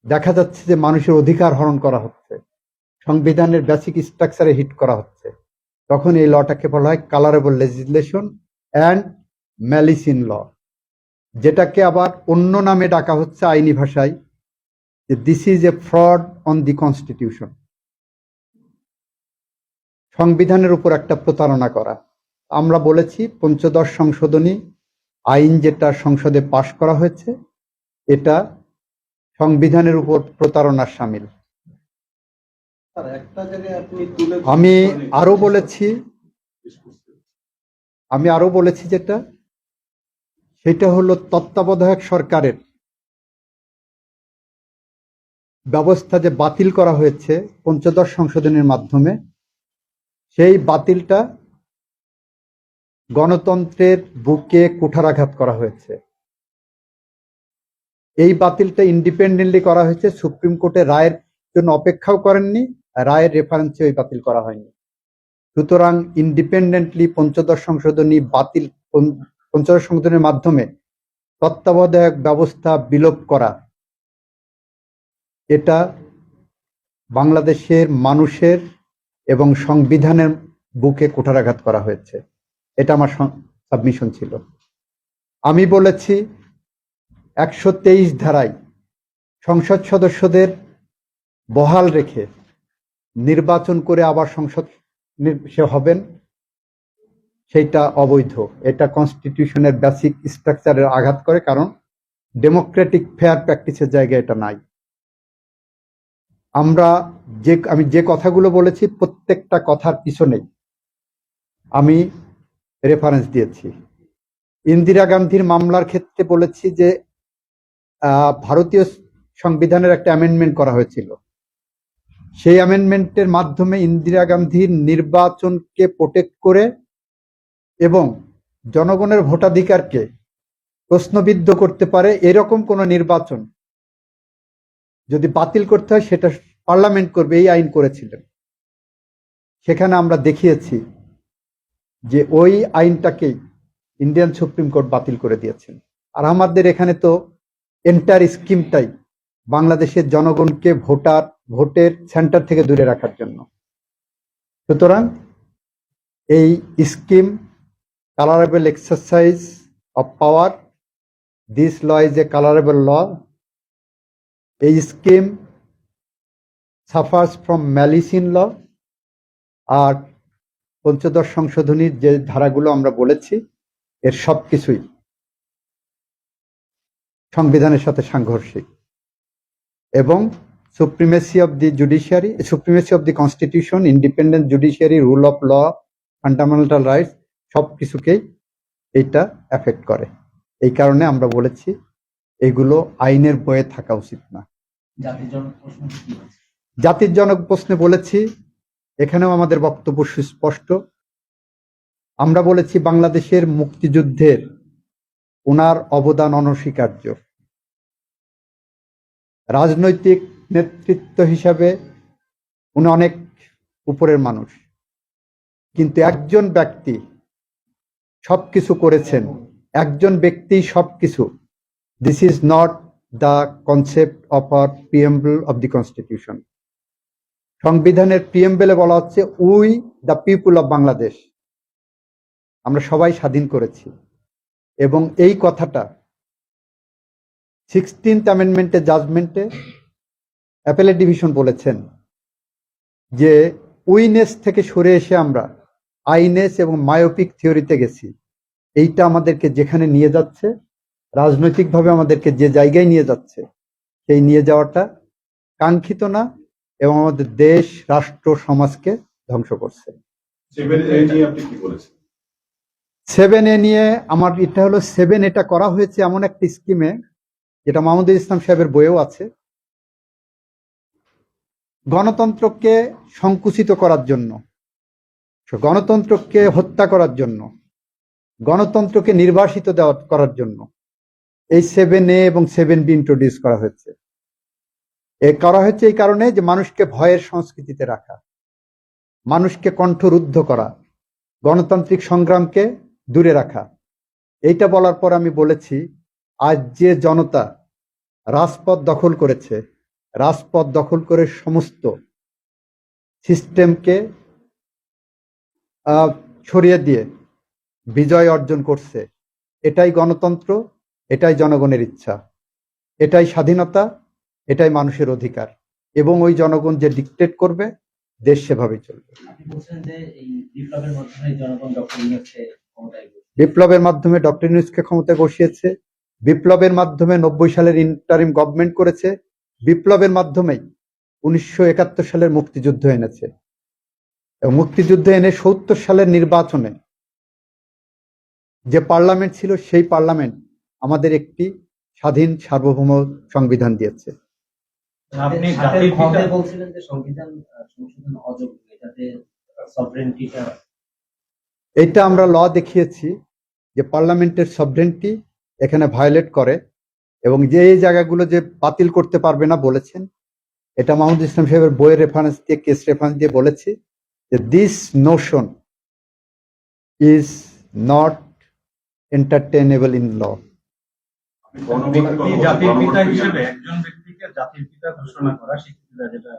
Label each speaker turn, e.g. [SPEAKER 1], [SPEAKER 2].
[SPEAKER 1] দেখা যাচ্ছে যে মানুষের অধিকার হরণ করা হচ্ছে, সংবিধানের বেসিক স্ট্রাকচারে হিট করা হচ্ছে, তখন এই লটাকে বলা হয় colourable legislation and malice in law, যেটাকে আবার অন্য নামে ডাকা হচ্ছে আইনি ভাষায় যে this is a fraud on the constitution. সংবিধানের উপর একটা প্রতারণা করা। আমরা বলেছি পঞ্চদশ সংশোধনী আইন যেটা সংসদে পাশ করা হয়েছে এটা সংবিধানের উপর প্রতারণার শামিল। আমি আরো বলেছি যেটা সেটা হলো তত্ত্বাবধায়ক সরকারের ব্যবস্থা যে বাতিল করা হয়েছে পঞ্চদশ সংশোধনীর মাধ্যমে, সেই বাতিলটা গণতন্ত্রের বুকে কুঠারাঘাত করা হয়েছে। এই বাতিলটা ইন্ডিপেন্ডেন্টলি করা হয়েছে, সুপ্রিম কোর্টের রায়ের জন্য অপেক্ষাও করেননি, রায়ের রেফারেন্সে ওই বাতিল করা হয়নি। সুতরাং ইন্ডিপেন্ডেন্টলি পঞ্চদশ সংশোধনীর মাধ্যমে তত্ত্বাবধায়ক ব্যবস্থা বিলোপ করা, এটা বাংলাদেশের মানুষের এবং সংবিধানের বুকে কুঠারাঘাত করা হয়েছে। এটা আমার সাবমিশন ছিল। আমি বলেছি 123 ধারায় সংসদ সদস্যদের বহাল রেখে নির্বাচন করে আবার সংসদ সে হবেন, সেইটা অবৈধ। এটা কনস্টিটিউশনের বেসিক স্ট্রাকচারের আঘাত করে, কারণ ডেমোক্রেটিক ফেয়ার প্র্যাকটিসের জায়গায় এটা নাই। আমি যে কথাগুলো বলেছি প্রত্যেকটা কথার পিছনেই আমি রেফারেন্স দিয়েছি। ইন্দিরা গান্ধীর মামলার ক্ষেত্রে বলেছি যে ভারতীয় সংবিধানের একটা অ্যামেন্ডমেন্ট করা হয়েছিল, সেই অ্যামেন্ডমেন্টের মাধ্যমে ইন্দিরা গান্ধীর নির্বাচনকে প্রোটেক্ট করে এবং জনগণের ভোটাধিকারকে প্রশ্নবিদ্ধ করতে পারে এরকম কোন নির্বাচন যদি বাতিল করতে হয় সেটা পার্লামেন্ট করবে, এই আইন করেছিলেন। সেখানে আমরা দেখিয়েছি যে ওই আইনটাকেই ইন্ডিয়ান সুপ্রিম কোর্ট বাতিল করে দিয়েছেন। আর আমাদের এখানে তো এন্টার স্কিমটাই বাংলাদেশের জনগণকে ভোটের সেন্টার থেকে দূরে রাখার জন্য। সুতরাং এই scheme colourable exercise of power, this law is a colourable law. এই scheme suffers from malice in law. আর পঞ্চদশ সংশোধনীর যে ধারাগুলো আমরা বলেছি এর সবকিছুই সংবিধানের সাথে সাংঘর্ষিক এবং supremacy of the judiciary, supremacy of the constitution, independent judiciary, rule of law, fundamental rights সবকিছুকেই এইটা এফেক্ট করে। এই কারণে আমরা বলেছি এগুলো আইনের বইয়ে থাকা উচিত না। জাতির জনক প্রশ্নে বলেছি, এখানেও আমাদের বক্তব্য সুস্পষ্ট। আমরা বলেছি বাংলাদেশের মুক্তিযুদ্ধের ওনার অবদান অনস্বীকার্য। রাজনৈতিক নেতৃত্ব হিসাবে উনি অনেক উপরের মানুষ, কিন্তু একজন ব্যক্তি সবকিছু করেছেন, একজন ব্যক্তি সবকিছু। This is not the concept of our preamble of the constitution. সংবিধানের প্রিএম্বলে বলা হচ্ছে we the people of Bangladesh, আমরা সবাই স্বাধীন করেছি। এবং এই কথাটা 16th অ্যামেন্ডমেন্টের জাজমেন্টে অ্যাপেলেট ডিভিশন বলেছেন যে উইনেস থেকে সরে এসে আমরা আইনেস এবং মায়োপিক থিওরিতে গেছি। এইটা আমাদেরকে যেখানে নিয়ে যাচ্ছে, রাজনৈতিকভাবে আমাদেরকে যে জায়গায় নিয়ে যাচ্ছে, সেই নিয়ে যাওয়াটা কাঙ্ক্ষিত না এবং আমাদের দেশ, রাষ্ট্র, সমাজকে ধ্বংস করছে। 7A নিয়ে আমার এটা হলো 7 এটা করা হয়েছে এমন একটা স্কিমে, যেটা মাহমুদুল ইসলাম সাহেবের বইয়েও আছে, গণতন্ত্রকে সংকুচিত করার জন্য, গণতন্ত্রকে হত্যা করার জন্য, গণতন্ত্রকে নির্বাসিত করার জন্য এই 7A এবং 7B ইন্ট্রোডিউস করা হয়েছে। এই কারণে যে মানুষকে ভয়ের সংস্কৃতিতে রাখা, মানুষকে কণ্ঠরুদ্ধ করা, গণতান্ত্রিক সংগ্রামকে দূরে রাখা। এইটা বলার পর আমি বলেছি আজ যে জনতা রাজপথ দখল করেছে, রাজপথ দখল করে সমস্ত সিস্টেমকে ছড়িয়ে দিয়ে বিজয় অর্জন করছে। এটাই গণতন্ত্র, এটাই জনগণের ইচ্ছা, এটাই স্বাধীনতা, এটাই মানুষের অধিকার, এবং ওই জনগণ যে ডিক্টেট করবে দেশ সেভাবেই চলবে।
[SPEAKER 2] আপনি বলছেন যে এই বিপ্লবের মাধ্যমে জনগণ ডক্টর ইউনূসকে ক্ষমতায় বসিয়েছে।
[SPEAKER 1] বিপ্লবের মাধ্যমে ডক্টর ইউনূসকে ক্ষমতায় বসিয়েছে, বিপ্লবের মাধ্যমে 90 সালের ইন্টারিম গভর্নমেন্ট করেছে, বিপ্লবের মাধ্যমেই 1971 সালের মুক্তিযুদ্ধ এনেছে, এবং মুক্তিযুদ্ধ এনে 70 সালের নির্বাচনে যে পার্লামেন্ট ছিল সেই পার্লামেন্ট আমাদের একটি স্বাধীন সার্বভৌম সংবিধান দিয়েছে।
[SPEAKER 2] আপনি জাতির ক্ষমতায় বলছিলেন যে সংবিধান সংশোধন অযোগ্য, এটাতে সভরেন্টিটা,
[SPEAKER 1] এটা আমরা ল দেখিয়েছি যে পার্লামেন্টের সভরেন্টি এখানে ভায়োলেট করে, এবং যে এই জায়গাগুলো যে বাতিল করতে পারবে না বলেছেন, এটা মাহমুদুল ইসলাম সাহেবের বইয়ের রেফারেন্স দিয়ে, কেস রেফারেন্স দিয়ে বলেছি যে this notion is not entertainable in law.
[SPEAKER 3] জাতির পিতা হিসেবে একজন ব্যক্তিকে জাতির পিতা ঘোষণা করা স্বীকৃতি দেয়, যেটা